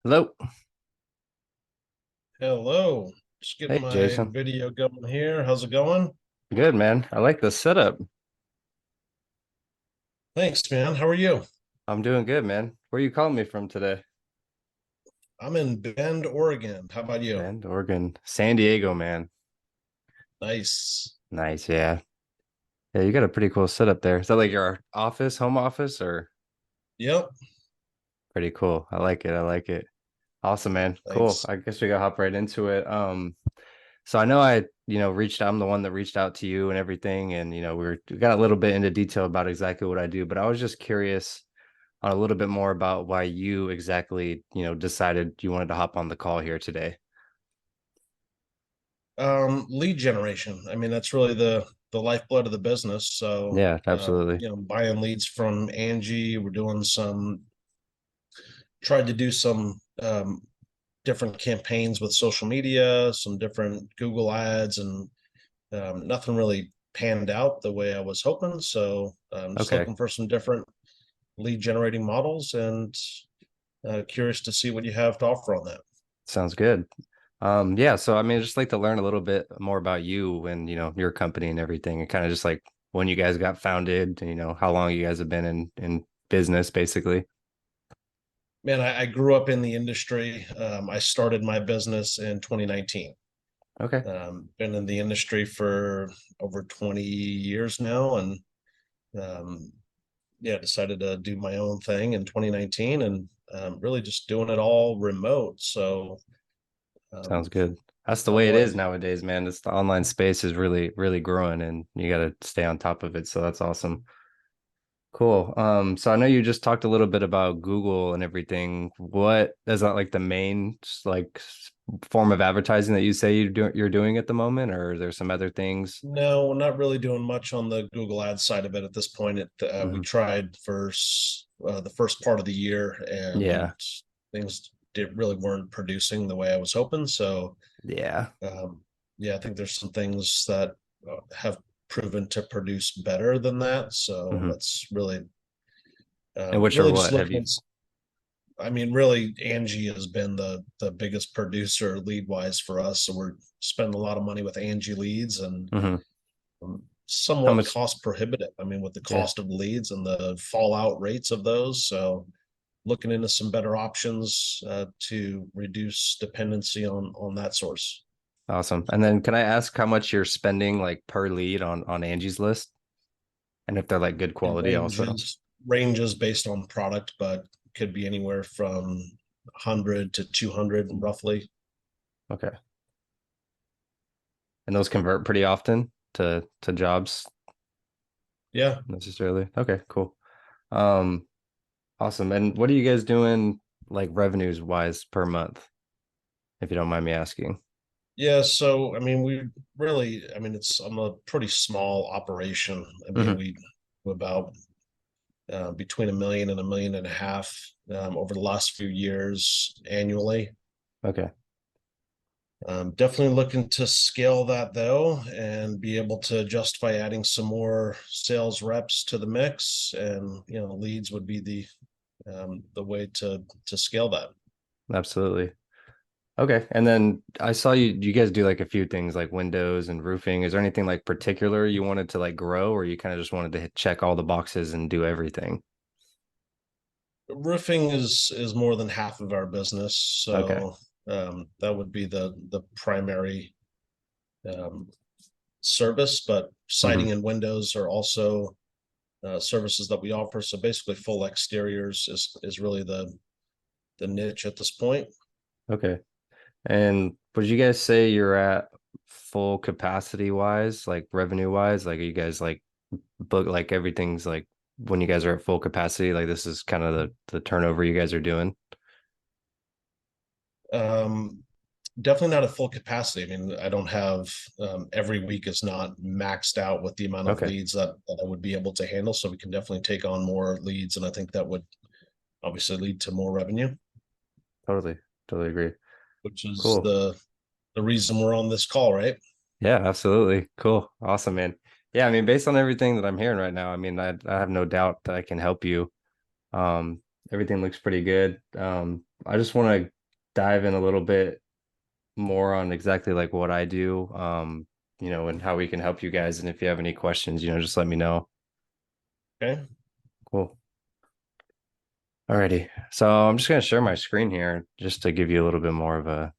Hello. Hello. Just getting Hey, my Jason. video going here. How's it going? Good, man. I like the setup. Thanks, man. How are you? I'm doing good, man. Where you calling me from today? I'm in Bend, Oregon. How about you? Bend, Oregon. San Diego, man. Nice. Nice, yeah. Yeah, you got a pretty cool setup there. Is that like your office, home office, or Yep. pretty cool? I like it. I like it. Awesome, man. Cool. Thanks. I guess we gotta hop right into it. So I know reached out, I'm the one that reached out to you and everything, and we got a little bit into detail about exactly what I do, but I was just curious on a little bit more about why you exactly, decided you wanted to hop on the call here today. Lead generation. I mean, that's really the lifeblood of the business. So, Yeah, absolutely. buying leads from Angie. We're doing tried to do some different campaigns with social media, some different Google ads, and nothing really panned out the way I was hoping. So I'm just Okay, looking for some different lead generating models and curious to see what you have to offer on that. sounds good. Yeah, so I mean, I'd just like to learn a little bit more about you and your company and everything, and kind of just like when you guys got founded, and how long you guys have been in business, basically. Man, I grew up in the industry. I started my business in 2019. Okay, Been in the industry for over 20 years now, and um, yeah, decided to do my own thing in 2019, and really just doing it all remote. So um, sounds good. That's the my way it wife is nowadays, man. It's the online space is really, really growing, and you got to stay on top of it. So that's awesome. Cool. So I know you just talked a little bit about Google and everything. What is that like the main form of advertising that you say you're doing at the moment, or are there some other things? No, we're not really doing much on the Google Ads side of it at this point. We Hmm. tried for the first part of the year, and Yeah. things really weren't producing the way I was hoping. So, Yeah. um, yeah, I think there's some things that have proven to produce better than that. So Hmm. that's really, And which are really just what have looking you? at. I mean, really, Angie has been the biggest producer lead wise for us. So we're spending a lot of money with Angie leads, and Hmm. How somewhat much? cost prohibitive. I mean, with the Yeah. cost of leads and the fallout rates of those. So looking into some better options to reduce dependency on that source. Awesome. And then can I ask how much you're spending like per lead on Angie's list, and if they're like good It quality also? ranges based on product, but could be anywhere from 100 to 200 roughly. Okay. And those convert pretty often to jobs Yeah. necessarily. Okay, cool. Um, Awesome. And what are you guys doing like revenues wise per month, if you don't mind me asking? Yeah, so I mean, I'm a pretty small operation. I mean, Hmm. we about between 1 million and 1.5 million over the last few years annually. Okay. Definitely looking to scale that though, and be able to justify adding some more sales reps to the mix, and leads would be the way to scale that. Absolutely. Okay. And then I saw you guys do like a few things like windows and roofing. Is there anything like particular you wanted to like grow, or you kind of just wanted to check all the boxes and do everything? Roofing is more than half of our business, Okay. so that would be the primary um, service. But Hmm. siding and windows are also services that we offer. So basically, full exteriors is really the niche at this point. Okay. And would you guys say you're at full capacity wise, like revenue wise? Like, are you guys like book like everything's like when you guys are at full capacity, like this is kind of the turnover you guys are doing? Um, Definitely not at full capacity. I mean, I don't have every week is not maxed out with the amount of Okay. leads that I would be able to handle. So we can definitely take on more leads, and I think that would obviously lead to more revenue, Totally. Totally agree. which is Cool. the reason we're on this call, right? Yeah, absolutely. Cool. Awesome, man. Yeah, I mean, based on everything that I'm hearing right now, I mean, I have no doubt that I can help you. Everything looks pretty good. I just want to dive in a little bit more on exactly like what I do, and how we can help you guys. And if you have any questions, just let me know. Okay. Cool. Alrighty. So I'm just gonna share my screen here just to give you a little bit more of a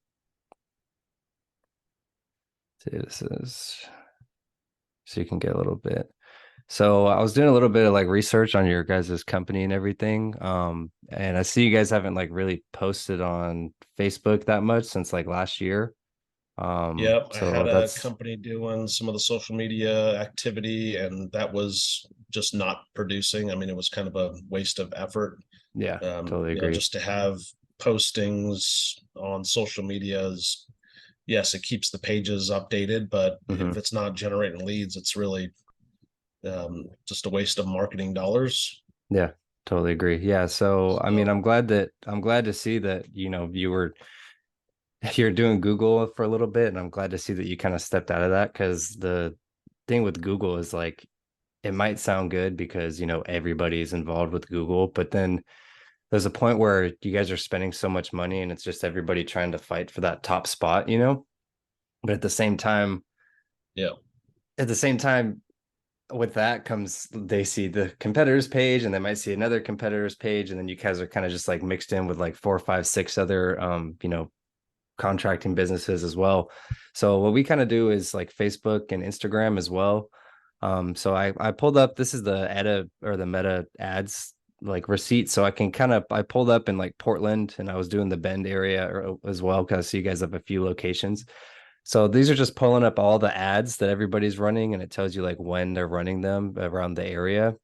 see, this is so you can get a little bit. So I was doing a little bit of like research on your guys' company and everything. And I see you guys haven't like really posted on Facebook that much since like last year. Yep, I So had a that's company doing some of the social media activity, and that was just not producing. I mean, it was kind of a waste of effort. yeah, totally agree. Just to have postings on social media is, yes, it keeps the pages updated, but Hmm. if it's not generating leads, it's really just a waste of marketing dollars. Yeah, totally agree. Yeah. So I mean, So, I'm glad to see that, you're doing Google for a little bit, and I'm glad to see that you kind of stepped out of that because the thing with Google is like it might sound good because everybody's involved with Google, but then there's a point where you guys are spending so much money and it's just everybody trying to fight for that top spot. But yeah, at the same time, with that comes they see the competitors page and they might see another competitors page, and then you guys are kind of just like mixed in with like four, five, six other contracting businesses as well. So what we kind of do is like Facebook and Instagram as well. So I pulled up, this is the Meta or the Meta ads like receipt. So I pulled up in like Portland, and I was doing the Bend area as well because I see you guys have a few locations. So these are just pulling up all the ads that everybody's running, and it tells you like when they're running them around the area,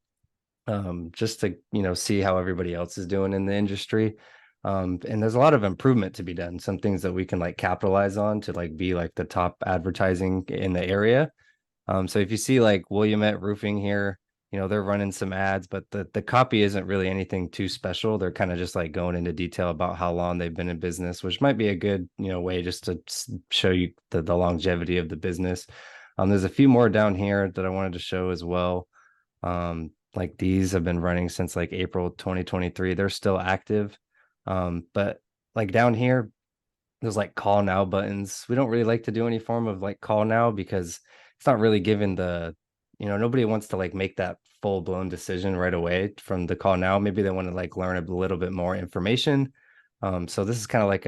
just to see how everybody else is doing in the industry. And there's a lot of improvement to be done. Some things that we can like capitalize on to like be like the top advertising in the area. So if you see like Williamette Roofing here, they're running some ads, but the copy isn't really anything too special. They're kind of just like going into detail about how long they've been in business, which might be a good, way just to show you the longevity of the business. There's a few more down here that I wanted to show as well. Like these have been running since like April 2023. They're still active. But like down here, there's like call now buttons. We don't really like to do any form of like call now because it's not really given nobody wants to like make that full blown decision right away from the call now. Maybe they want to like learn a little bit more information. So this is kind of like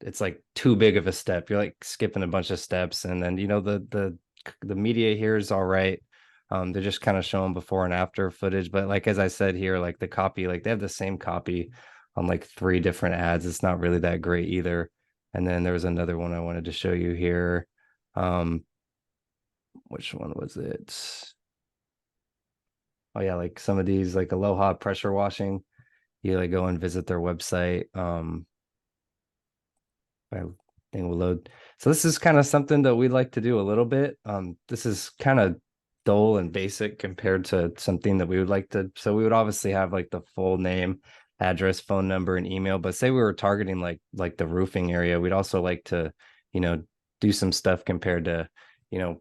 it's like too big of a step. You're like skipping a bunch of steps, and then the media here is all right. They're just kind of showing before and after footage, but like as I said here, like the copy, like they have the same copy on like three different ads. It's not really that great either. And then there was another one I wanted to show you here. Um, which one was it? Oh yeah, like some of these like Aloha pressure washing. You like go and visit their website. My thing will load. So this is kind of something that we like to do a little bit. This is kind of dull and basic compared to something that we would like to. So we would obviously have like the full name, address, phone number, and email. But say we were targeting like the roofing area, we'd also like to, you know, do some stuff compared to, you know,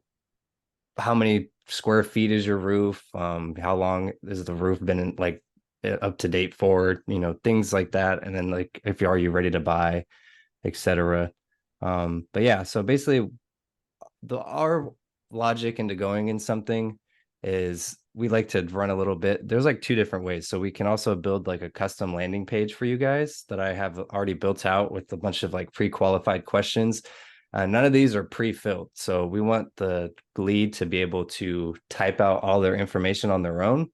how many square feet is your roof? How long has the roof been in, like up to date for? Things like that. And then like if you ready to buy, etc. But yeah, so basically our logic into going in something is we like to run a little bit. There's like two different ways. So we can also build like a custom landing page for you guys that I have already built out with a bunch of like pre-qualified questions. None of these are pre-filled. So we want the lead to be able to type out all their information on their own.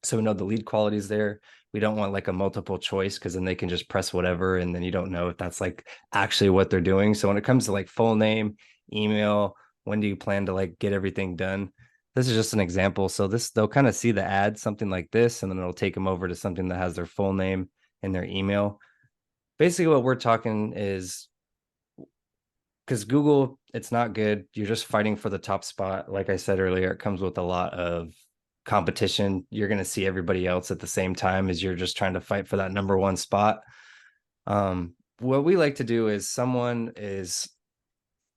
So we know the lead quality is there. We don't want like a multiple choice because then they can just press whatever and then you don't know if that's like actually what they're doing. So when it comes to like full name, email, when do you plan to like get everything done? This is just an example. So this they'll kind of see the ad, something like this, and then it'll take them over to something that has their full name and their email. Basically, what we're talking is because Google, it's not good. You're just fighting for the top spot. Like I said earlier, it comes with a lot of competition. You're going to see everybody else at the same time as you're just trying to fight for that number one spot. What we like to do is someone is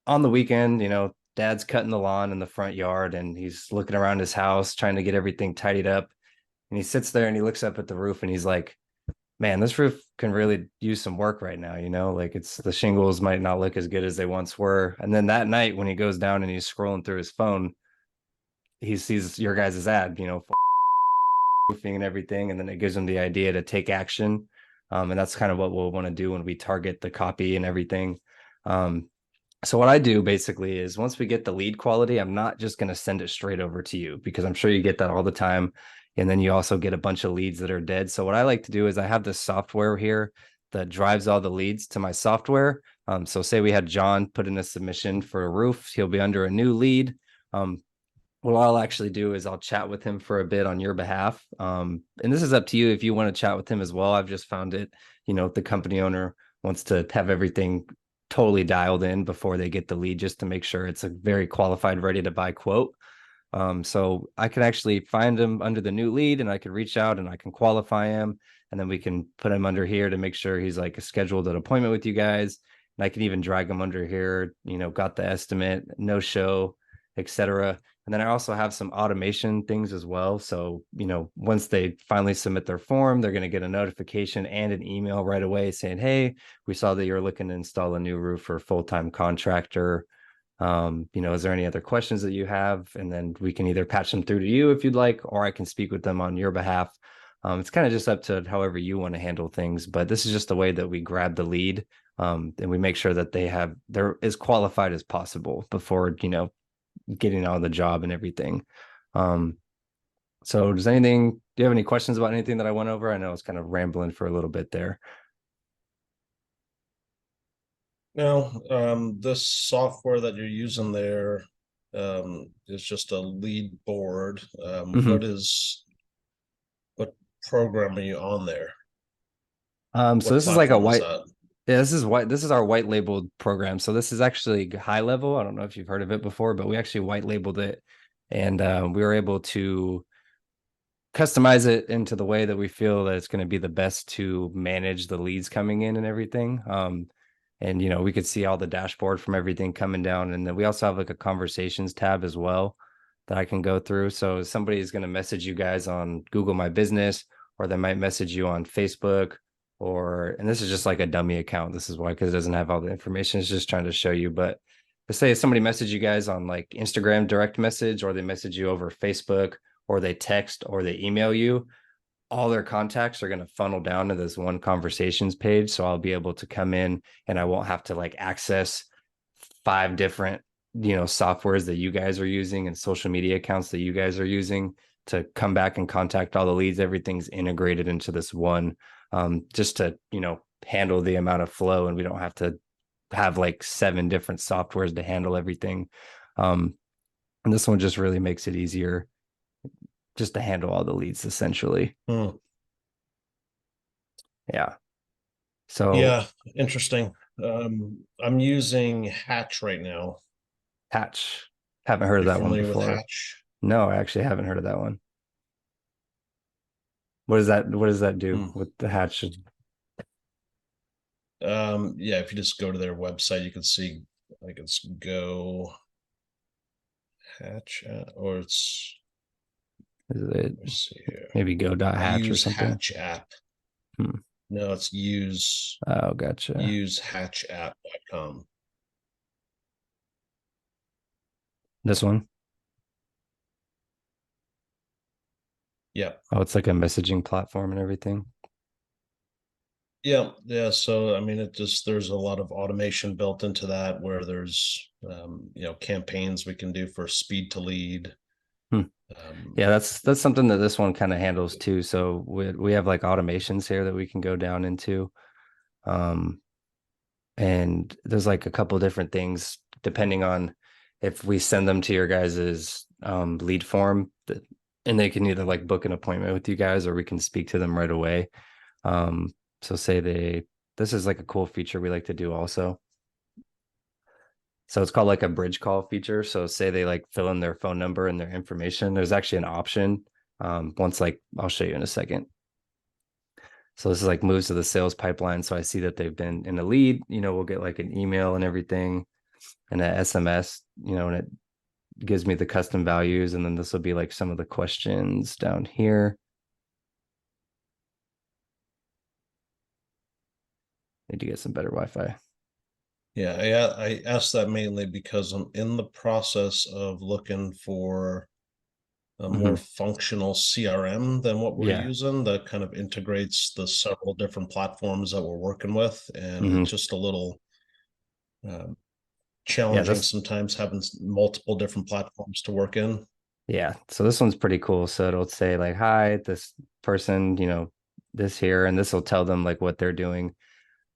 on the weekend, dad's cutting the lawn in the front yard and he's looking around his house trying to get everything tidied up. And he sits there and he looks up at the roof and he's like, man, this roof can really use some work right now, you know, like it's the shingles might not look as good as they once were. And then that night when he goes down and he's scrolling through his phone, he sees your guys' ad, you know, roofing and everything, and then it gives him the idea to take action. And that's kind of what we'll want to do when we target the copy and everything. Um, so what I do basically is once we get the lead quality, I'm not just going to send it straight over to you because I'm sure you get that all the time. And then you also get a bunch of leads that are dead. So what I like to do is I have this software here that drives all the leads to my software. So say we had John put in a submission for a roof, he'll be under a new lead. What I'll actually do is I'll chat with him for a bit on your behalf. And this is up to you if you want to chat with him as well. I've just found it, you know, the company owner wants to have everything totally dialed in before they get the lead just to make sure it's a very qualified, ready to buy quote. So I can actually find him under the new lead and I can reach out and I can qualify him. And then we can put him under here to make sure he's like scheduled an appointment with you guys. And I can even drag him under here, you know, got the estimate, no show, etc. And then I also have some automation things as well. So, you know, once they finally submit their form, they're going to get a notification and an email right away saying, hey, we saw that you're looking to install a new roof for a full-time contractor. You know, is there any other questions that you have? And then we can either patch them through to you if you'd like, or I can speak with them on your behalf. It's kind of just up to however you want to handle things, but this is just the way that we grab the lead. And we make sure that they're as qualified as possible before, you know, getting on the job and everything. Um, so do you have any questions about anything that I went over? I know I was kind of rambling for a little bit there. No, this software that you're using there is just a lead board. Mhm. What program are you on there? So What this is like a platform is white, that? yeah, this is our white labeled program. So this is actually high level. I don't know if you've heard of it before, but we actually white labeled it and we were able to customize it into the way that we feel that it's going to be the best to manage the leads coming in and everything. And you know, we could see all the dashboard from everything coming down, and then we also have like a conversations tab as well that I can go through. So somebody is going to message you guys on Google My Business, or they might message you on Facebook, or and this is just like a dummy account. This is why because it doesn't have all the information. It's just trying to show you, but. Let's say if somebody message you guys on like Instagram direct message, or they message you over Facebook, or they text or they email you, all their contacts are going to funnel down to this one conversations page. So I'll be able to come in and I won't have to like access five different, you know, softwares that you guys are using and social media accounts that you guys are using to come back and contact all the leads. Everything's integrated into this one, just to, you know, handle the amount of flow and we don't have to have like seven different softwares to handle everything. Um, and this one just really makes it easier just to handle all the leads essentially. Hmm. Yeah. So Yeah, interesting. I'm using Hatch right now. Hatch, haven't heard of You that one familiar with before. Hatch? No, I actually haven't heard of that one. What does that do Hmm. with the Hatch? Yeah, if you just go to their website, you can see like it's Go Hatch or it's Is it let's see here. maybe go.hatch or Use something? Hatch app. Hmm. No, it's Oh, gotcha. usehatchapp.com. This one. Yeah. Oh, it's like a messaging platform and everything. Yeah, yeah. So I mean, it just there's a lot of automation built into that where there's campaigns we can do for speed to lead. Hmm. Um, Yeah, that's something that this one kind of handles too. So we have like automations here that we can go down into. Um, and there's like a couple different things depending on if we send them to your guys's lead form and they can either like book an appointment with you guys or we can speak to them right away. So say this is like a cool feature we like to do also. So it's called like a bridge call feature. So say they like fill in their phone number and their information, there's actually an option. Once like I'll show you in a second. So this is like moves to the sales pipeline. So I see that they've been in the lead, you know, we'll get like an email and everything and an SMS, you know, and it gives me the custom values. And then this will be like some of the questions down here. Need to get some better Wi-Fi. Yeah, I asked that mainly because I'm in the process of looking for a more Hmm. functional CRM than what we're Yeah. using that kind of integrates the several different platforms that we're working with. And Hmm. it's just a little uh, Yeah, challenging that's sometimes having multiple different platforms to work in. yeah. So this one's pretty cool. So it'll say like, hi, this person, this here, and this will tell them like what they're doing,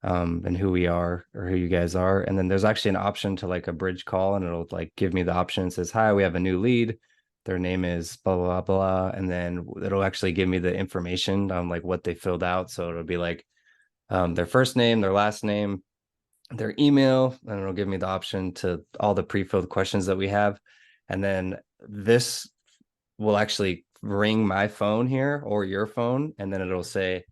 and who we are or who you guys are. And then there's actually an option to like a bridge call, and it'll like give me the option. It says, hi, we have a new lead. Their name is blah blah blah, and then it'll actually give me the information on like what they filled out. So it'll be like their first name, their last name, their email, and it'll give me the option to all the pre-filled questions that we have. And then this will actually ring my phone here or your phone, and then it'll say,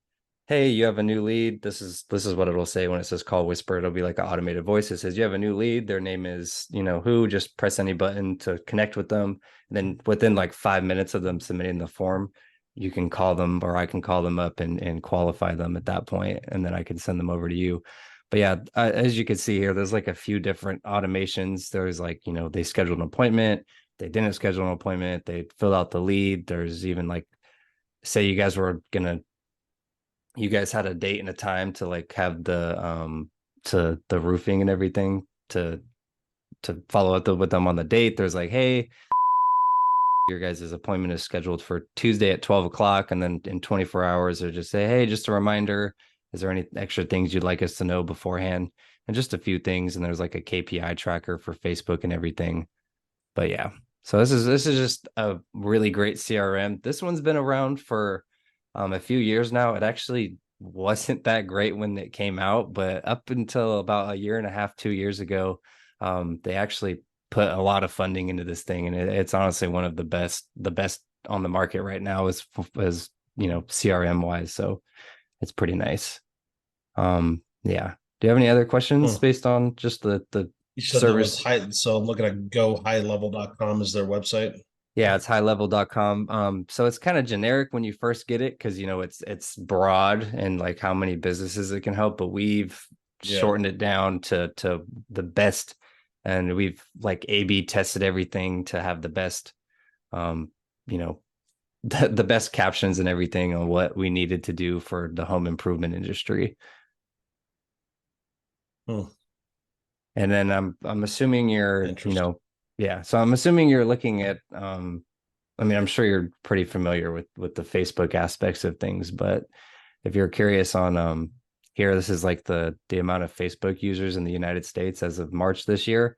hey, you have a new lead. This is what it'll say when it says call whisper. It'll be like an automated voice. It says you have a new lead. Their name is, who, just press any button to connect with them. And then within like 5 minutes of them submitting the form, you can call them or I can call them up and qualify them at that point, and then I can send them over to you. But yeah, as you can see here, there's like a few different automations. There's like, they scheduled an appointment, they didn't schedule an appointment, they filled out the lead. There's even like, say you guys had a date and a time to like have the roofing and everything to follow up with them on the date. There's like, hey, your guys' appointment is scheduled for Tuesday at 12 o'clock. And then in 24 hours, or just say, hey, just a reminder, is there any extra things you'd like us to know beforehand? And just a few things. And there's like a KPI tracker for Facebook and everything. But yeah, so this is just a really great CRM. This one's been around for a few years now. It actually wasn't that great when it came out, but up until about a year and a half, 2 years ago, they actually put a lot of funding into this thing, and it's honestly one of the best on the market right now as CRM wise. So it's pretty nice. Yeah. Do you have any other questions Hmm. based on just the You said that was service? high, so I'm looking at gohighlevel.com is their website. Yeah, it's highlevel.com. So it's kind of generic when you first get it because it's broad and like how many businesses it can help, but we've Yeah. shortened it down to the best, and we've like A/B tested everything to have the best, um, you know, the best captions and everything on what we needed to do for the home improvement industry. Hmm. And then I'm assuming Interesting. yeah. So I'm assuming you're looking at I mean, I'm sure you're pretty familiar with the Facebook aspects of things, but if you're curious on here, this is like the amount of Facebook users in the United States as of March this year.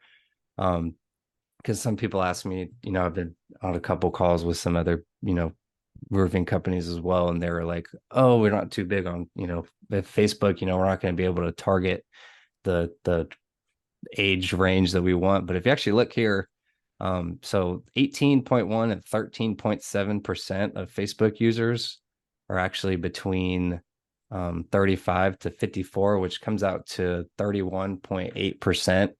Because some people ask me, I've been on a couple calls with some other, roofing companies as well, and they were like, "Oh, we're not too big on, with Facebook, we're not going to be able to target the age range that we want." But if you actually look here, so 18.1 and 13.7% of Facebook users are actually between 35 to 54, which comes out to 31.8%.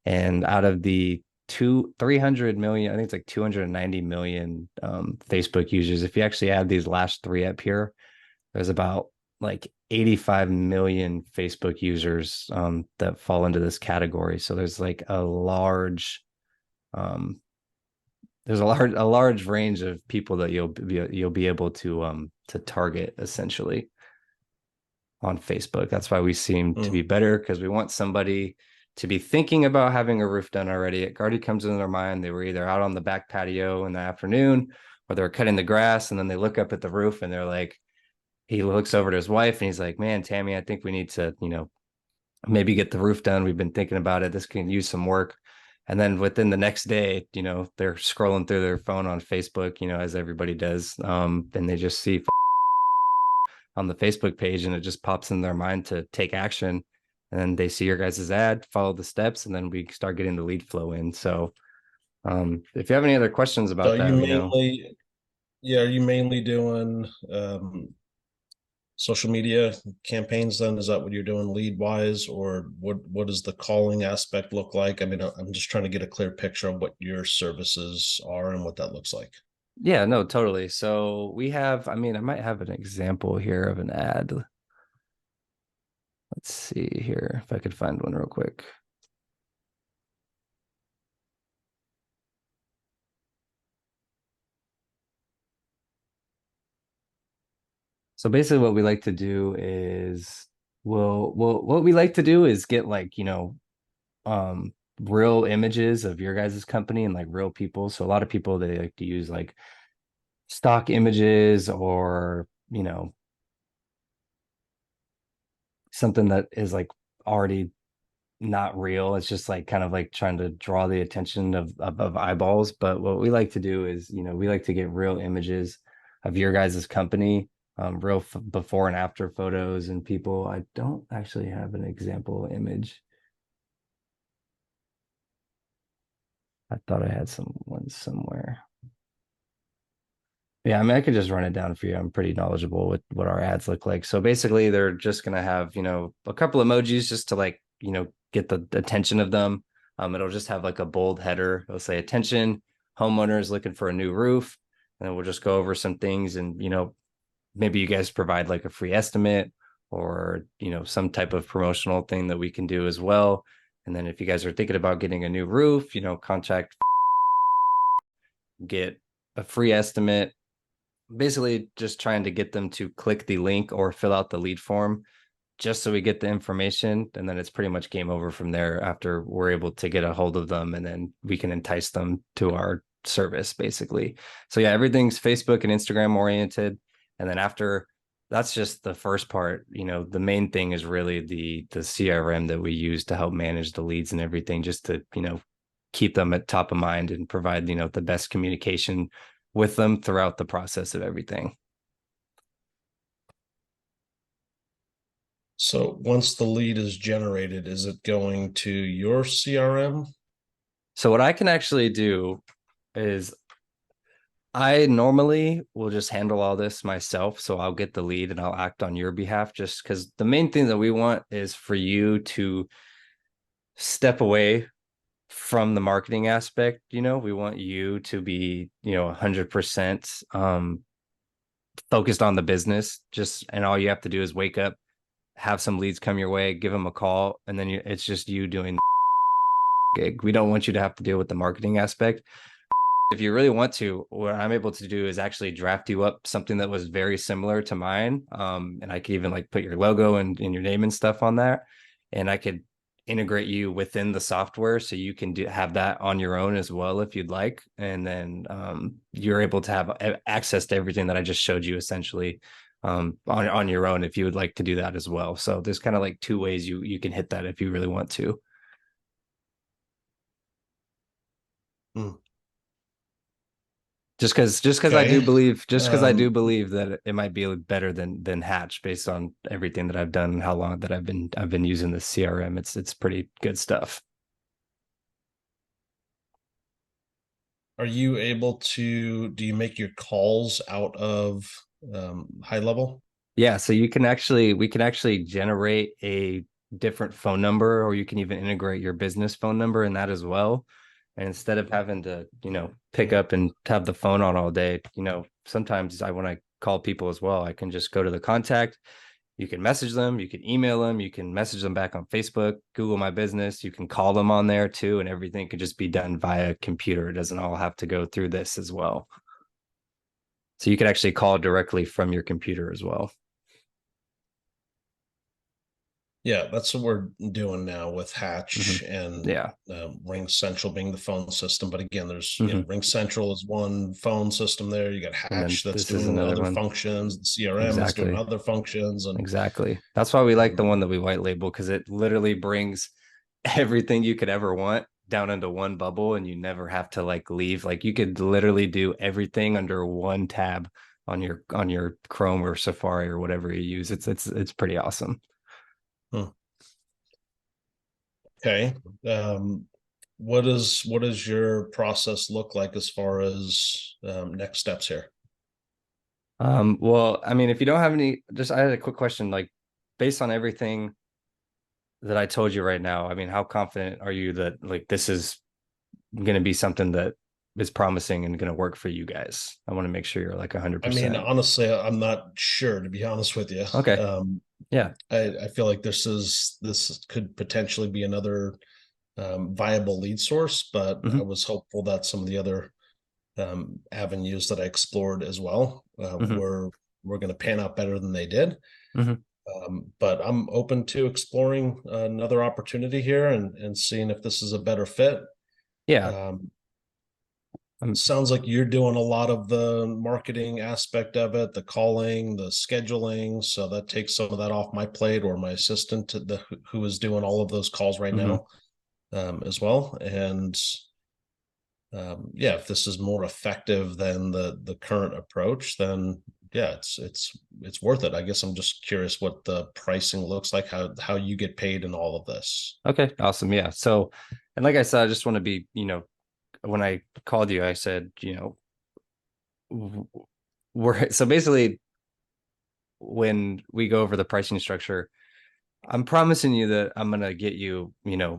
And out of the 300 million, I think it's like 290 million Facebook users. If you actually add these last three up here, there's about like 85 million Facebook users that fall into this category. So um, there's a large range of people that you'll be able to target essentially on Facebook. That's why we seem to Hmm. be better, because we want somebody to be thinking about having a roof done already. It already comes into their mind. They were either out on the back patio in the afternoon, or they're cutting the grass, and then they look up at the roof and they're like, he looks over to his wife and he's like, man, Tammy, I think we need to, maybe get the roof done. We've been thinking about it. This can use some work. And then within the next day, they're scrolling through their phone on Facebook, as everybody does. And they just see on the Facebook page, and it just pops in their mind to take action. And then they see your guys' ad, follow the steps, and then we start getting the lead flow in. So if you have any other questions So about are that, you mainly, yeah, are you mainly doing social media campaigns then? Is that what you're doing lead wise, or what does the calling aspect look like? I mean, I'm just trying to get a clear picture of what your services are and what that looks like. Yeah, no, totally. So we have, I mean, I might have an example here of an ad. Let's Let's see here if I could find one real quick. So basically what we like to do is what we like to do is get like, um real images of your guys' company and like real people. So a lot of people they like to use like stock images or, something that is like already not real. It's just like kind of like trying to draw the attention of eyeballs. But what we like to do is, we like to get real images of your guys' company, real before and after photos and people. I don't actually have an example image. I thought I had someone somewhere. Yeah, I mean, I could just run it down for you. I'm pretty knowledgeable with what our ads look like. So basically, they're just gonna have, a couple emojis just to like, get the attention of them. It'll just have like a bold header. It'll say attention, homeowners looking for a new roof. And then we'll just go over some things and, maybe you guys provide like a free estimate or, some type of promotional thing that we can do as well. And then if you guys are thinking about getting a new roof, contact, get a free estimate, basically just trying to get them to click the link or fill out the lead form just so we get the information, and then it's pretty much game over from there after we're able to get a hold of them, and then we can entice them to our service basically. So yeah, everything's Facebook and Instagram oriented, and then after that's just the first part. The main thing is really the CRM that we use to help manage the leads and everything, just to keep them at top of mind and provide the best communication with them throughout the process of everything. So once the lead is generated, is it going to your CRM? So what I can actually do is I normally will just handle all this myself. So I'll get the lead and I'll act on your behalf, just because the main thing that we want is for you to step away from the marketing aspect. We want you to be, 100% focused on the business. And all you have to do is wake up, have some leads come your way, give them a call, and then it's just you doing the gig. We don't want you to have to deal with the marketing aspect. If you really want to, what I'm able to do is actually draft you up something that was very similar to mine. And I could even like put your logo and your name and stuff on that. And I could integrate you within the software so you can have that on your own as well if you'd like. And then you're able to have access to everything that I just showed you essentially on your own if you would like to do that as well. So there's kind of like two ways you can hit that if you really want to. Hmm. Just because I do Okay. believe Um, that it might be better than Hatch based on everything that I've done and how long that I've been using the CRM. It's pretty good stuff. are you able to, do you make your calls out of high level? Yeah, so we can actually generate a different phone number, or you can even integrate your business phone number in that as well. And instead of having to, pick up and have the phone on all day, sometimes when I call people as well, I can just go to the contact. You can message them, you can email them, you can message them back on Facebook, Google My Business, you can call them on there too, and everything could just be done via computer. It doesn't all have to go through this as well. So you can actually call directly from your computer as well. Yeah, that's what we're doing now with Mm-hmm. Hatch and Yeah. Ring Central being the phone system. But again, there's, Mm-hmm. Ring Central is one phone system there. You got And then Hatch that's this is doing another other one. functions. The CRM is doing Exactly. other functions. And Exactly. That's why we like the one um, that we white label, because it literally brings everything you could ever want down into one bubble, and you never have to like leave. Like you could literally do everything under one tab on your Chrome or Safari or whatever you use. It's pretty awesome. hmm, okay. Um, what does your process look like as far as next steps here? Well, I mean, if you don't have any, just I had a quick question, like based on everything that I told you right now, I mean, how confident are you that like this is going to be something that is promising and going to work for you guys? I want to make sure you're like I mean, 100%. honestly, I'm not sure, to be honest with you. Okay. Um, Yeah. I feel like this could potentially be another viable lead source, but I Hmm. was hopeful that some of the other avenues that I explored as well Hmm. were going to pan out better than they did. Hmm. But I'm open to exploring another opportunity here and seeing if this is a better fit. Yeah. Um, Um, sounds like you're doing a lot of the marketing aspect of it, the calling, the scheduling. So that takes some of that off my plate, or my assistant who is doing all of those calls right mhm. now as well. And yeah, if this is more effective than the current approach, then yeah, it's worth it. I guess I'm just curious what the pricing looks like, how you get paid in all of this. Okay, awesome. Yeah. So, and like I said, I just want to be, when I called you, I said, we're so basically when we go over the pricing structure, I'm promising you that I'm gonna get you,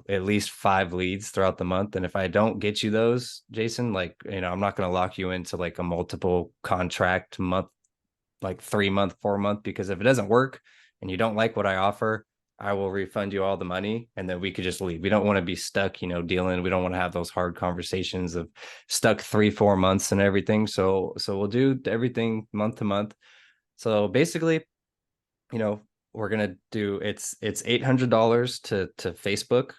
at least 5 leads throughout the month. And if I don't get you those, Jason, like, I'm not gonna lock you into like a multiple contract month, like 3 month, 4 month, because if it doesn't work and you don't like what I offer, I will refund you all the money and then we could just leave. We don't want to be stuck, dealing. We don't want to have those hard conversations of stuck 3, 4 months and everything. So we'll do everything month to month. So basically, you know, we're gonna do it's $800 to Facebook,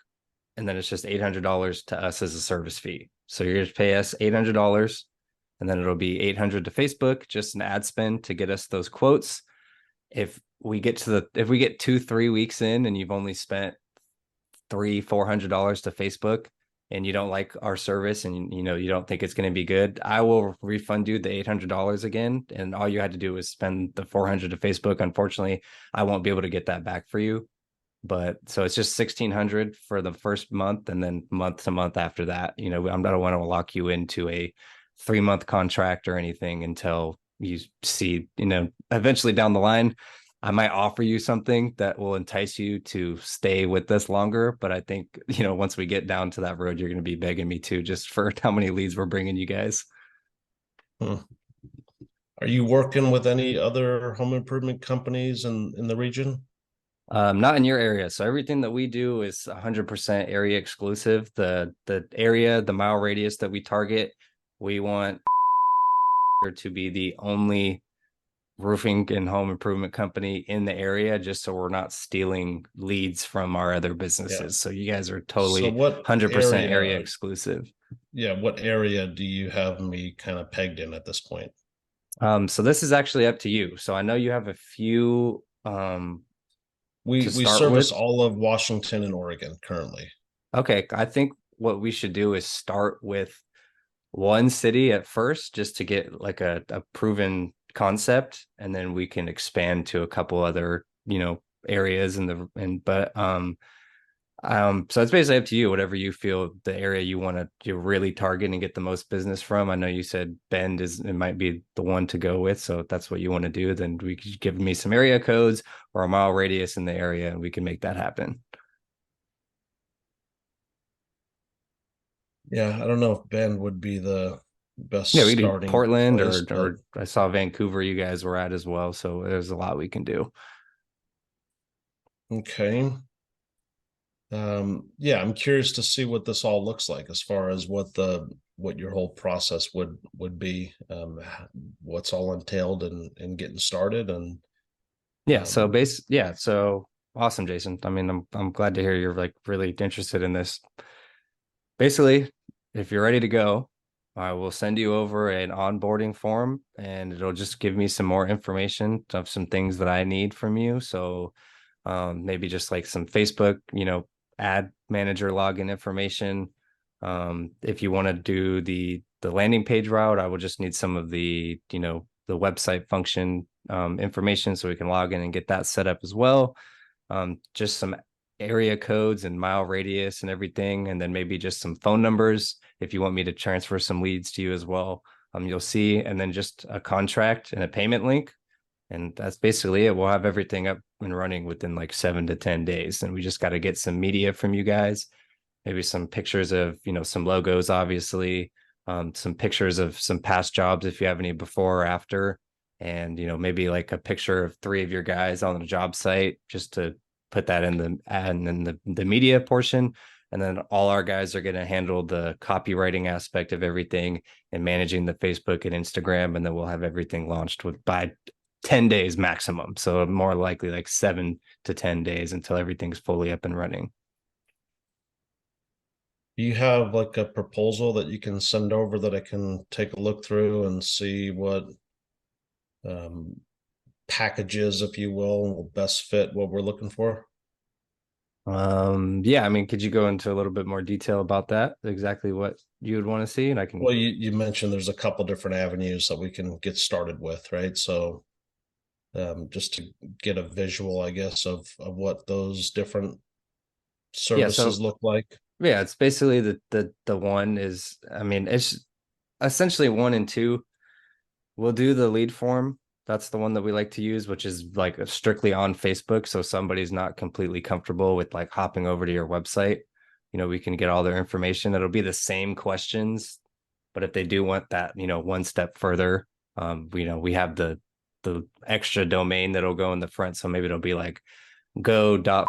and then it's just $800 to us as a service fee. So you're gonna pay us $800, and then it'll be 800 to Facebook, just an ad spend to get us those quotes. If we get 2, 3 weeks in and you've only spent $300, $400 to Facebook, and you don't like our service and you don't think it's going to be good, I will refund you the $800 again. And all you had to do was spend the 400 to Facebook. Unfortunately, I won't be able to get that back for you. But so it's just 1,600 for the first month, and then month to month after that. I don't want to lock you into a 3 month contract or anything until you see, eventually down the line, I might offer you something that will entice you to stay with us longer. But I think, once we get down to that road, you're going to be begging me to, just for how many leads we're bringing you guys. Hmm. Are you working with any other home improvement companies in the region? Not in your area. So everything that we do is 100% area exclusive. The area, the mile radius that we target, we want to be the only roofing and home improvement company in the area, just so we're not stealing leads from our other Yeah. businesses. So you guys are So totally 100% area exclusive. what area do you have me kind of pegged in at this point? So this is actually up to you. So I know you have a few to We start service with. all of Washington and Oregon currently. Okay, I think what we should do is start with one city at first, just to get like a proven concept, and then we can expand to a couple other, areas in the and but so it's basically up to you, whatever you feel the area you want to really target and get the most business from. I know you said Bend it might be the one to go with, so if that's what you want to do, then we could give me some area codes or a mile radius in the area and we can make that happen. Yeah, I don't know if Bend would be the Yeah, best we could do starting Portland, place, or but I saw Vancouver you guys were at as well, so there's a lot we can do. okay. Yeah, I'm curious to see what this all looks like as far as what your whole process would be, what's all entailed in getting started, and um, So awesome, Jason. I mean, I'm glad to hear you're like really interested in this. Basically, if you're ready to go, I will send you over an onboarding form, and it'll just give me some more information of some things that I need from you. So maybe just like some Facebook, ad manager login information. If you want to do the landing page route, I will just need some of the website function information so we can log in and get that set up as well. Just some area codes and mile radius and everything, and then maybe just some phone numbers if you want me to transfer some leads to you as well. You'll see, and then just a contract and a payment link, and that's basically it. We'll have everything up and running within like 7 to 10 days, and we just got to get some media from you guys, maybe some pictures of some logos, obviously, some pictures of some past jobs if you have any before or after, and maybe like a picture of three of your guys on the job site, just to put that in the ad and then the media portion. And then all our guys are going to handle the copywriting aspect of everything and managing the Facebook and Instagram, and then we'll have everything launched with by 10 days maximum. So more likely like 7 to 10 days until everything's fully up and running. Do you have like a proposal that you can send over that I can take a look through and see what um, packages, if you will best fit what we're looking for? Yeah, I mean, could you go into a little bit more detail about that? Exactly what you would want to see, and I can. Well, you mentioned there's a couple different avenues that we can get started with, right? So just to get a visual, I guess, of what those different Yeah, services so look like. yeah, it's basically the one is, I mean, it's essentially one and two. We'll do the lead form. That's the one that we like to use, which is like strictly on Facebook. So somebody's not completely comfortable with like hopping over to your website. We can get all their information. It'll be the same questions, but if they do want that, one step further, we have the extra domain that'll go in the front. So maybe it'll be like go dot,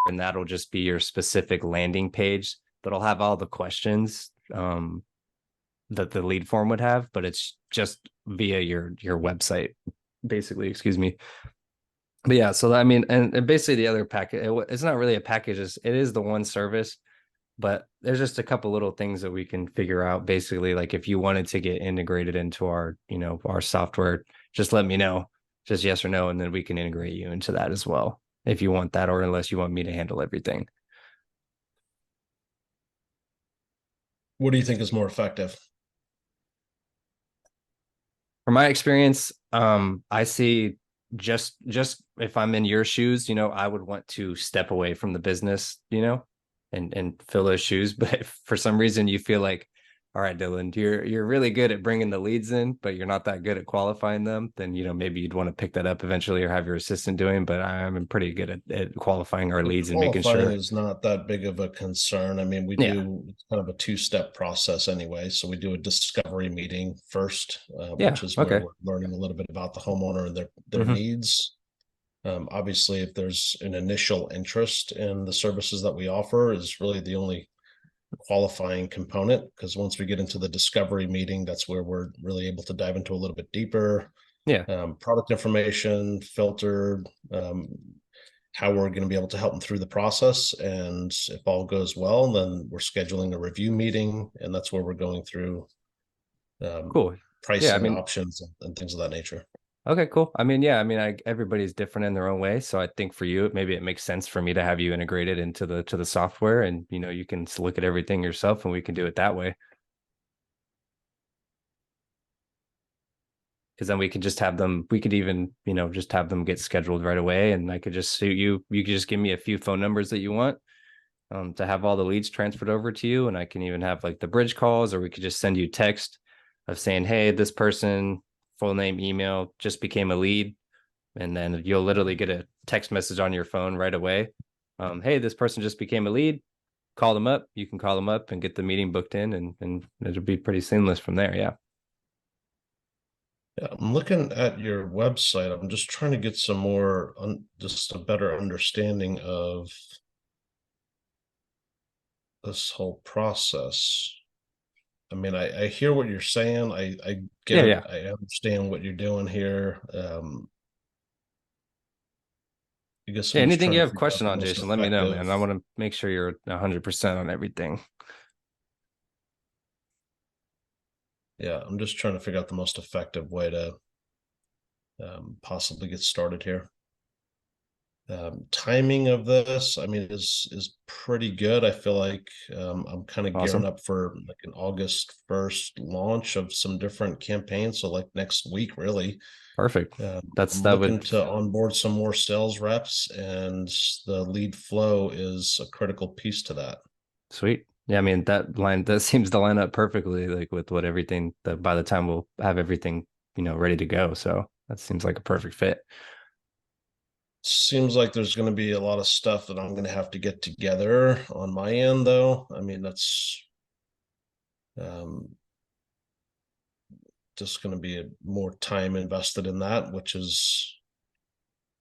and that'll just be your specific landing page. But I'll have all the questions that the lead form would have, but it's just via your website, basically. Excuse me. But yeah, so I mean, and basically the other package, it's not really a package. It is the one service, but there's just a couple little things that we can figure out. Basically, like if you wanted to get integrated into our software, just let me know, just yes or no, and then we can integrate you into that as well if you want that, or unless you want me to handle everything. What do you think is more effective? From my experience, I see just if I'm in your shoes, I would want to step away from the business, and fill those shoes. But if for some reason you feel like, all right, Dylan, you're really good at bringing the leads in, but you're not that good at qualifying them, then maybe you'd want to pick that up eventually or have your assistant doing. But I'm pretty good at qualifying our The leads and making qualifying sure. is not that big of a concern. I mean, we Yeah, do it's kind of a two-step process anyway. So we do a discovery meeting first, yeah, which is where okay, we're learning a little bit about the homeowner and their hmm needs. Obviously, if there's an initial interest in the services that we offer, is really the only qualifying component, because once we get into the discovery meeting, that's where we're really able to dive into a little bit deeper yeah. product information, filtered, how we're going to be able to help them through the process. And if all goes well, then we're scheduling a review meeting, and that's where we're going through um, Cool. Yeah, I pricing mean, options and things of that nature. okay, cool. I mean, yeah, I mean, everybody's different in their own way, so I think for you, maybe it makes sense for me to have you integrated into the software, and you can look at everything yourself, and we can do it that way. Because then we could just have them. We could even, just have them get scheduled right away, and I could just suit you. You could just give me a few phone numbers that you want, to have all the leads transferred over to you, and I can even have like the bridge calls, or we could just send you text of saying, "Hey, this person, full name, email, just became a lead." And then you'll literally get a text message on your phone right away. Hey, this person just became a lead. Call them up. You can call them up and get the meeting booked in, and it'll be pretty seamless from there. Yeah. Yeah, I'm looking at your website. I'm just trying to get some more, just a better understanding of this whole process. I mean, I hear what you're saying. I get Yeah. it. Yeah. I understand what you're doing here. I guess Yeah. I'm just Anything trying you to have figure out question the on, most Jason, let me know, effective. man. I want to make sure you're 100% on everything. Yeah, I'm just trying to figure out the most effective way to possibly get started here. Timing of this, I mean, is pretty good. I feel like I'm kind of gearing Awesome. up for like an August 1st launch of some different campaigns. So like next week, really. Perfect. I'm That looking would to onboard some more sales reps, and the lead flow is a critical piece to that. sweet. Yeah. I mean, that seems to line up perfectly, like with what everything that by the time we'll have everything, ready to go. So that seems like a perfect fit. Seems like there's going to be a lot of stuff that I'm going to have to get together on my end, though. I mean, that's um, just going to be more time invested in that, which is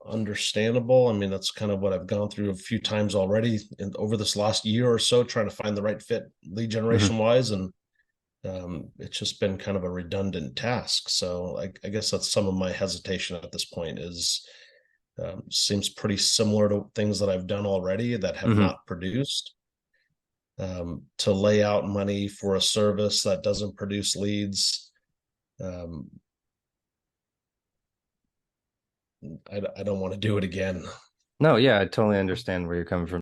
understandable. I mean, that's kind of what I've gone through a few times already over this last year or so, trying to find the right fit lead Mhm. generation wise. And it's just been kind of a redundant task. So I guess that's some of my hesitation at this point is seems pretty similar to things that I've done already that have Mhm. not produced. To lay out money for a service that doesn't produce leads, um, I don't want to do it again. No, yeah, I totally understand where you're coming from.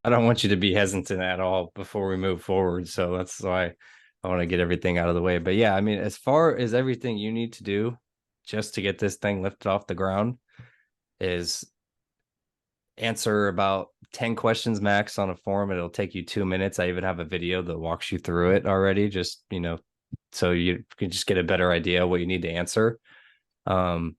I don't want you to be hesitant at all before we move forward. So that's why I want to get everything out of the way. But yeah, I mean, as far as everything you need to do just to get this thing lifted off the ground is answer about 10 questions max on a form. It'll take you 2 minutes. I even have a video that walks you through it already, just, so you can just get a better idea what you need to answer. And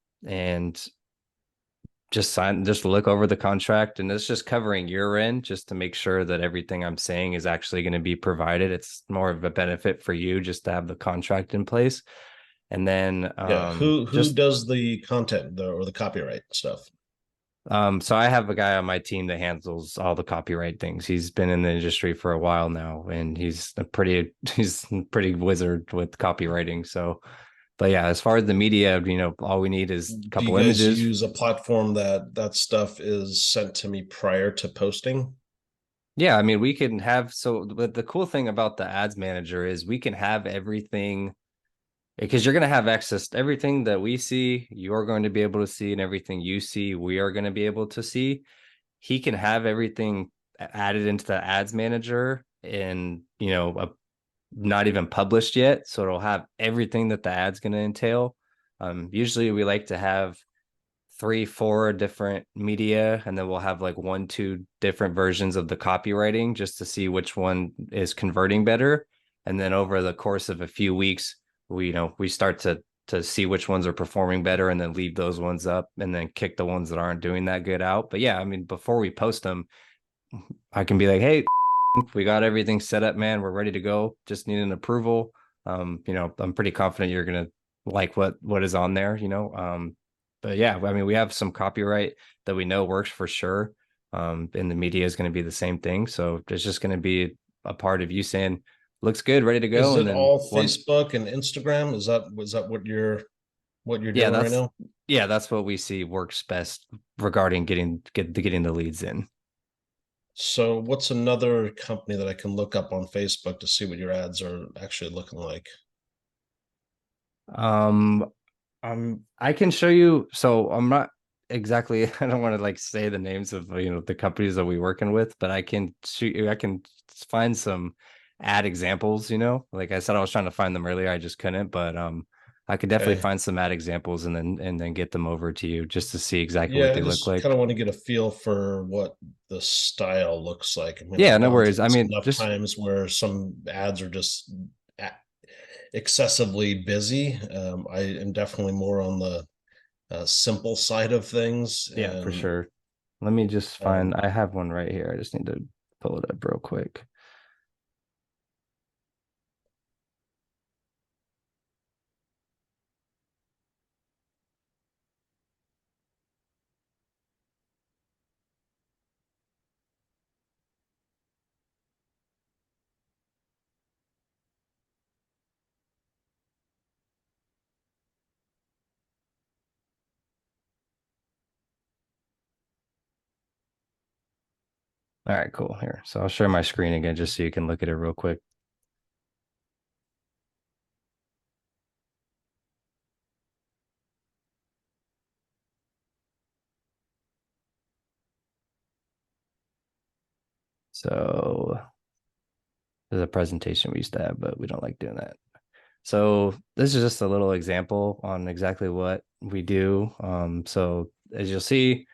just look over the contract, and it's just covering your end just to make sure that everything I'm saying is actually going to be provided. It's more of a benefit for you just to have the contract in place. And then Yeah, who just does the content or the copyright stuff? so I have a guy on my team that handles all the copyright things. He's been in the industry for a while now, and he's a pretty wizard with copywriting. So, but yeah, as far as the media, all we need is a Do you couple guys images. use a platform that stuff is sent to me prior to posting? Yeah, I mean, we can have so but the cool thing about the ads manager is we can have everything because you're going to have access to everything that we see, you're going to be able to see, and everything you see, we are going to be able to see. He can have everything added into the ads manager and, not even published yet. So it'll have everything that the ad's going to entail. Usually we like to have 3, 4 different media, and then we'll have like 1, 2 different versions of the copywriting just to see which one is converting better. And then over the course of a few weeks, we start to see which ones are performing better and then leave those ones up and then kick the ones that aren't doing that good out. But yeah, I mean, before we post them, I can be like, hey, we got everything set up, man. We're ready to go. Just need an approval. I'm pretty confident you're gonna like what is on there, But yeah, I mean, we have some copyright that we know works for sure. And the media is going to be the same thing. So it's just going to be a part of you saying, looks good, ready to Is go. And it then all one, Facebook and Instagram? Is that what you're yeah, doing right now? that's what we see works best regarding getting the leads in. So what's another company that I can look up on Facebook to see what your ads are actually looking like? Um, I can show you. So I'm not exactly. I don't want to like say the names of the companies that we're working with, but I can shoot you. I can find some ad examples. Like I said, I was trying to find them earlier. I just couldn't, but I could definitely Okay. find some ad examples and then get them over to you just to see exactly what Yeah, I they look just kind like. of want to get a feel for what the style looks like. I mean, Yeah, I've no gone through worries. I this mean, enough just times where some ads are just excessively busy. I am definitely more on the simple side of things, yeah, for and sure. Let me just find. um, I have one right here. I just need to pull it up real quick. All right, cool. Here. So I'll share my screen again just so you can look at it real quick. So there's a presentation we used to have, but we don't like doing that. So this is just a little example on exactly what we do. So as you'll see,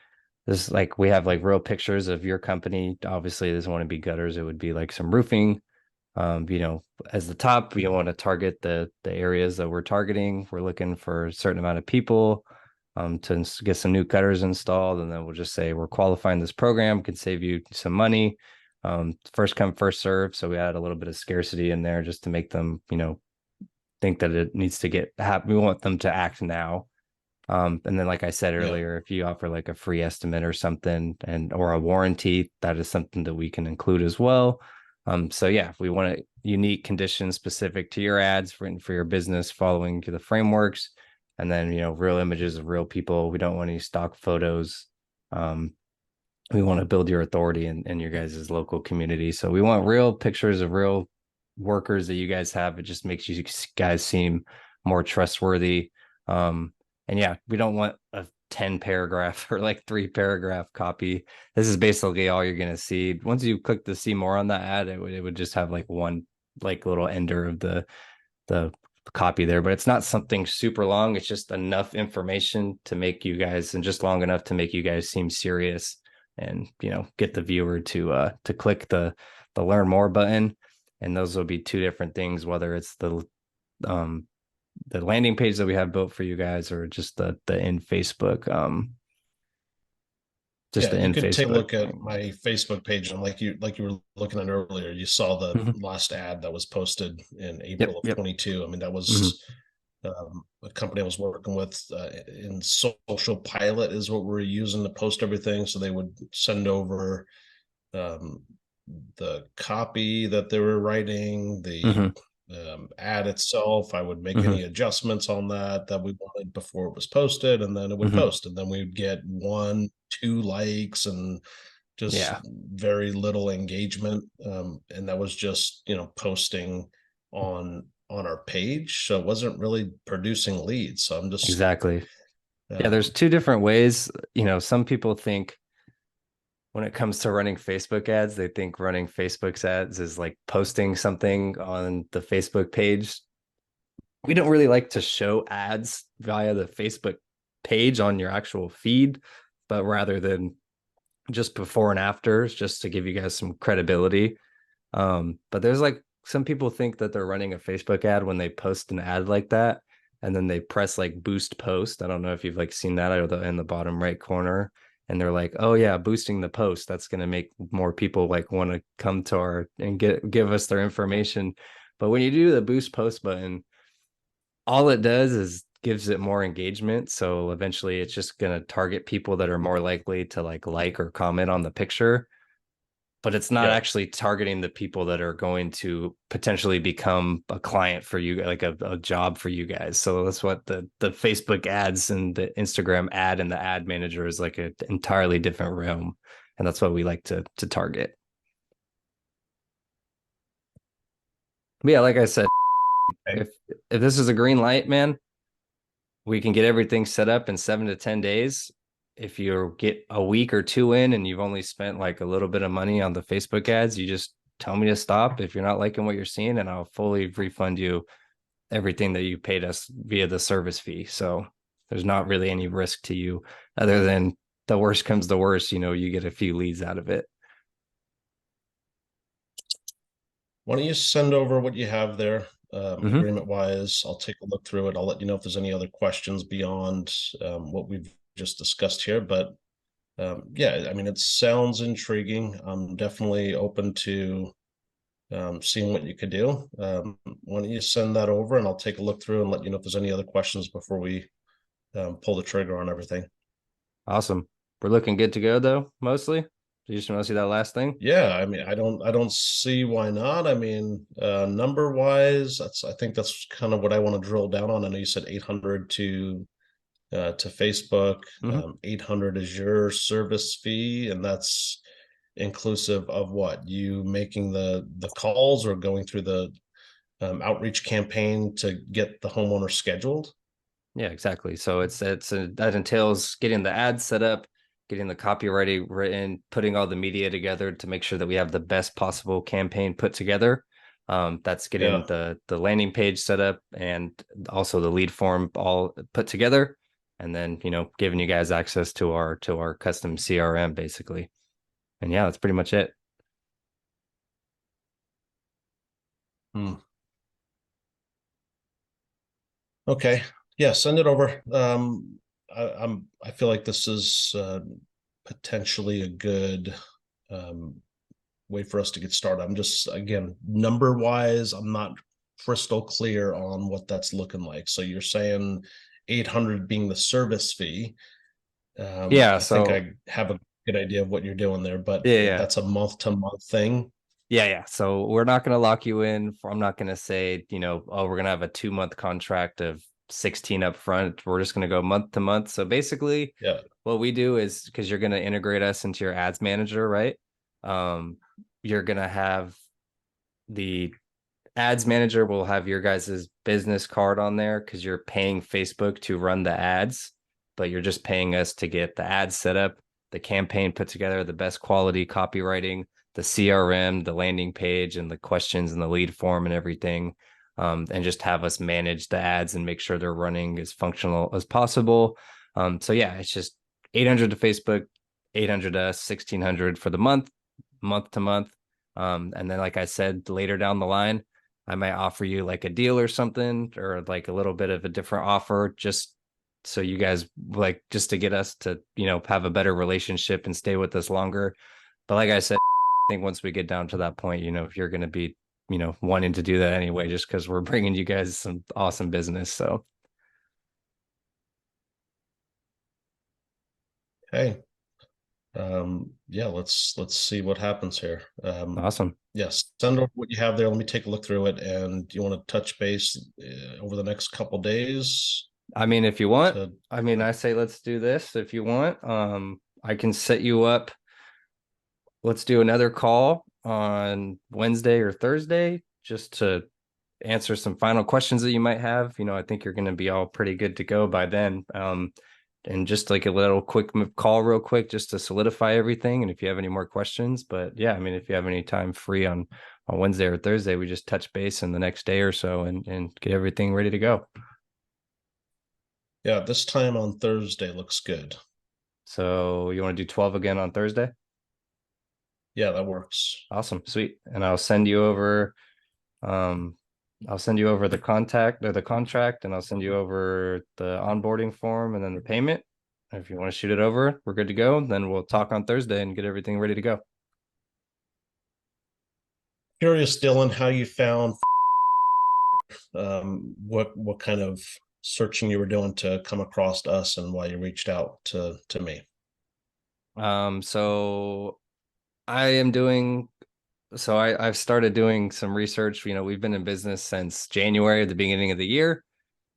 this like we have like real pictures of your company. Obviously, this wouldn't be gutters. It would be like some roofing. As the top, we want to target the areas that we're targeting. We're looking for a certain amount of people to get some new cutters installed, and then we'll just say we're qualifying this program, can save you some money. First come, first serve. So we add a little bit of scarcity in there just to make them, think that it needs to we want them to act now. And then, like I said Yeah. earlier, if you offer like a free estimate or something or a warranty, that is something that we can include as well. So yeah, we want a unique conditions specific to your ads written for your business, following to the frameworks, and then real images of real people. We don't want any stock photos. Um, we want to build your authority in your guys' local community. So we want real pictures of real workers that you guys have. It just makes you guys seem more trustworthy. And yeah, we don't want a 10 paragraph or like 3 paragraph copy. This is basically all you're going to see. Once you click to see more on the ad, it would just have like one like little ender of the copy there, but it's not something super long. It's just enough information to make you guys, and just long enough to make you guys seem serious, and get the viewer to click the learn more button. And those will be two different things, whether it's um the landing page that we have built for you guys, or just the in Facebook just Yeah, the you in could take a Facebook look at thing. my Facebook page, and like you were looking at earlier, you saw the Mhm. last ad that was posted in Yep, April of yep. 22. I mean, that Hmm. was a company I was working with in Social Pilot is what we're using to post everything. So they would send over um, the copy that they were writing, the Hmm. ad itself. I would make any Hmm. adjustments on that we wanted before it was posted, and then it would Hmm. post, and then we would get 1, 2 likes and just Yeah, very little engagement. And that was just posting on our page, so it wasn't really producing leads. So I'm just exactly. Yeah, there's um, two different ways. Some people think when it comes to running Facebook ads, they think running Facebook's ads is like posting something on the Facebook page. We don't really like to show ads via the Facebook page on your actual feed, but rather than just before and afters, just to give you guys some credibility. But there's like some people think that they're running a Facebook ad when they post an ad like that, and then they press like boost post. I don't know if you've like seen that in the bottom right corner, and they're like, oh yeah, boosting the post. That's gonna make more people like want to come to our and give us their information. But when you do the boost post button, all it does is gives it more engagement. So eventually it's just going to target people that are more likely to like or comment on the picture, but it's not yeah. actually targeting the people that are going to potentially become a client for you, like a job for you guys. So that's what the Facebook ads and the Instagram ad and the ad manager is like an entirely different realm. And that's what we like to target. But yeah, like I said, Okay. if this is a green light, man, we can get everything set up in 7 to 10 days. If you get a week or two in and you've only spent like a little bit of money on the Facebook ads, you just tell me to stop if you're not liking what you're seeing, and I'll fully refund you everything that you paid us via the service fee. So there's not really any risk to you other than the worst comes to worst, you get a few leads out of it. Why don't you send over what you have there, Mm-hmm. agreement wise? I'll take a look through it. I'll let you know if there's any other questions beyond what we've just discussed here. But yeah, I mean, it sounds intriguing. I'm definitely open to seeing what you could do. Why don't you send that over, and I'll take a look through and let you know if there's any other questions before we pull the trigger on everything. Awesome. We're looking good to go though, mostly. You just want to see that last thing? Yeah, I mean, I don't see why not. I mean, number wise, I think that's kind of what I want to drill down on. I know you said 800 to Facebook. Mm-hmm. 800 is your service fee, and that's inclusive of what? You making the calls or going through the outreach campaign to get the homeowner scheduled? Yeah, exactly. So that entails getting the ads set up, getting the copywriting written, putting all the media together to make sure that we have the best possible campaign put together. That's getting Yeah. the landing page set up and also the lead form all put together, and then giving you guys access to our custom CRM basically. And yeah, that's pretty much it. Hmm. Okay. Yeah, send it over. I feel like this is potentially a good um way for us to get started. I'm just, again, number wise, I'm not crystal clear on what that's looking like. So you're saying 800 being the service fee. Yeah, I think so I have a good idea of what you're doing there, but yeah, yeah. that's a month to month thing. Yeah, yeah. So we're not going to lock you in. I'm not going to say, oh, we're going to have a 2 month contract of 16 up front. We're just going to go month to month. So basically, Yeah. what we do is because you're going to integrate us into your ads manager, right? Um, you're going to have the ads manager will have your guys' business card on there because you're paying Facebook to run the ads, but you're just paying us to get the ads set up, the campaign put together, the best quality copywriting, the CRM, the landing page, and the questions and the lead form and everything. And just have us manage the ads and make sure they're running as functional as possible. So yeah, it's just 800 to Facebook, 800 to us, 1600 for the month to month. And then, like I said, later down the line, I might offer you like a deal or something, or like a little bit of a different offer, just so you guys like just to get us to, have a better relationship and stay with us longer. But like I said, I think once we get down to that point, if you're going to be, wanting to do that anyway, just because we're bringing you guys some awesome business. So Hey, yeah, let's see what happens here. awesome. Yes, send over what you have there. Let me take a look through it. And do you want to touch base over the next couple days I mean, if you want, to I say let's do this if you want. I can set you up. Let's do another call on Wednesday or Thursday just to answer some final questions that you might have. I think you're going to be all pretty good to go by then. And just like a little quick call, real quick, just to solidify everything. And if you have any more questions, but yeah, I mean, if you have any time free on Wednesday or Thursday, we just touch base in the next day or so and get everything ready to go. Yeah, this time on Thursday looks good. So you want to do 12 again on Thursday? Yeah, that works. Awesome, sweet. And um I'll send you over the contact or the contract, and I'll send you over the onboarding form and then the payment. If you want to shoot it over, we're good to go. Then we'll talk on Thursday and get everything ready to go. Curious, Dylan, how you found what kind of searching you were doing to come across us and why you reached out to me. So I am doing I've started doing some research. We've been in business since January, the beginning of the year.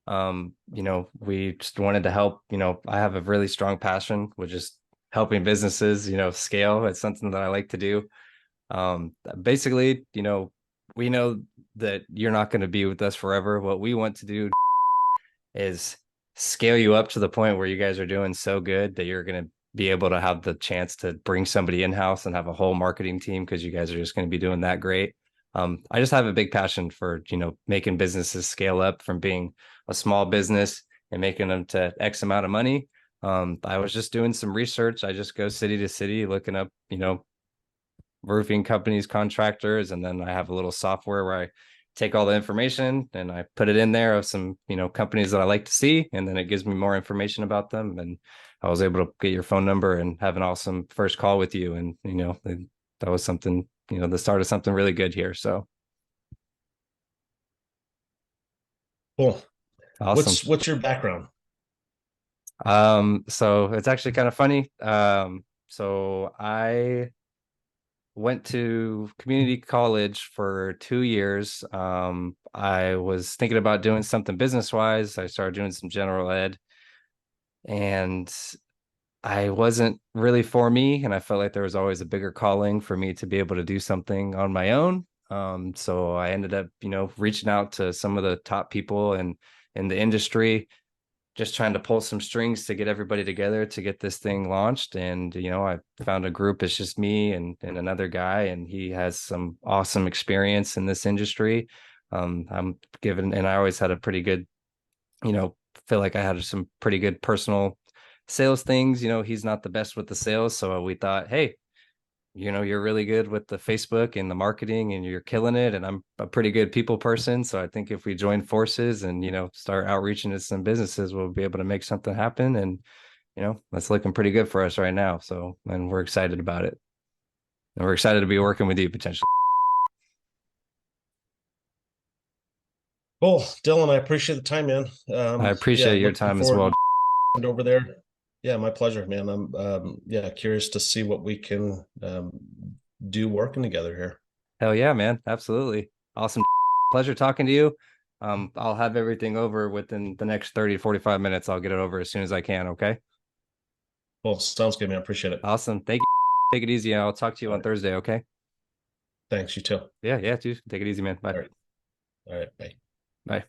We just wanted to help. I have a really strong passion, which is helping businesses, scale. It's something that I like to do. Basically, we know that you're not going to be with us forever. What we want to do is scale you up to the point where you guys are doing so good that you're going to be able to have the chance to bring somebody in house and have a whole marketing team because you guys are just going to be doing that great. I just have a big passion for, making businesses scale up from being a small business and making them to X amount of money. I was just doing some research. I just go city to city looking up, roofing companies, contractors, and then I have a little software where I take all the information and I put it in there of some, companies that I like to see, and then it gives me more information about them. And I was able to get your phone number and have an awesome first call with you. And, that was something, the start of something really good here. So Cool. awesome. What's your background? So it's actually kind of funny. So I went to community college for 2 years. I was thinking about doing something business wise. I started doing some general ed, and I wasn't really for me. And I felt like there was always a bigger calling for me to be able to do something on my own. So I ended up, reaching out to some of the top people in the industry, just trying to pull some strings to get everybody together to get this thing launched. And, I found a group. It's just me and another guy, and he has some awesome experience in this industry. I'm given, and I always had a pretty good, feel like I had some pretty good personal sales things. He's not the best with the sales. So we thought, hey, you're really good with the Facebook and the marketing and you're killing it. And I'm a pretty good people person. So I think if we join forces and, start outreaching to some businesses, we'll be able to make something happen. And, that's looking pretty good for us right now. So, and we're excited about it. And we're excited to be working with you potentially. Cool, Dylan. I appreciate the time, man. I Yeah, appreciate your looking time as forward well. to over there. Yeah, my pleasure, man. I'm yeah, curious to see what we can do working together here. Hell yeah, man. Absolutely. Awesome. Pleasure talking to you. I'll have everything over within the next 30 to 45 minutes. I'll get it over as soon as I can. Okay. Well, sounds good, man. Appreciate it. Awesome. Thank you. Take it easy. I'll talk to you All on right. Thursday. Okay. Thanks, you too. Yeah. Yeah. Dude. Take it easy, man. Bye. All right. All right. Bye. Bye.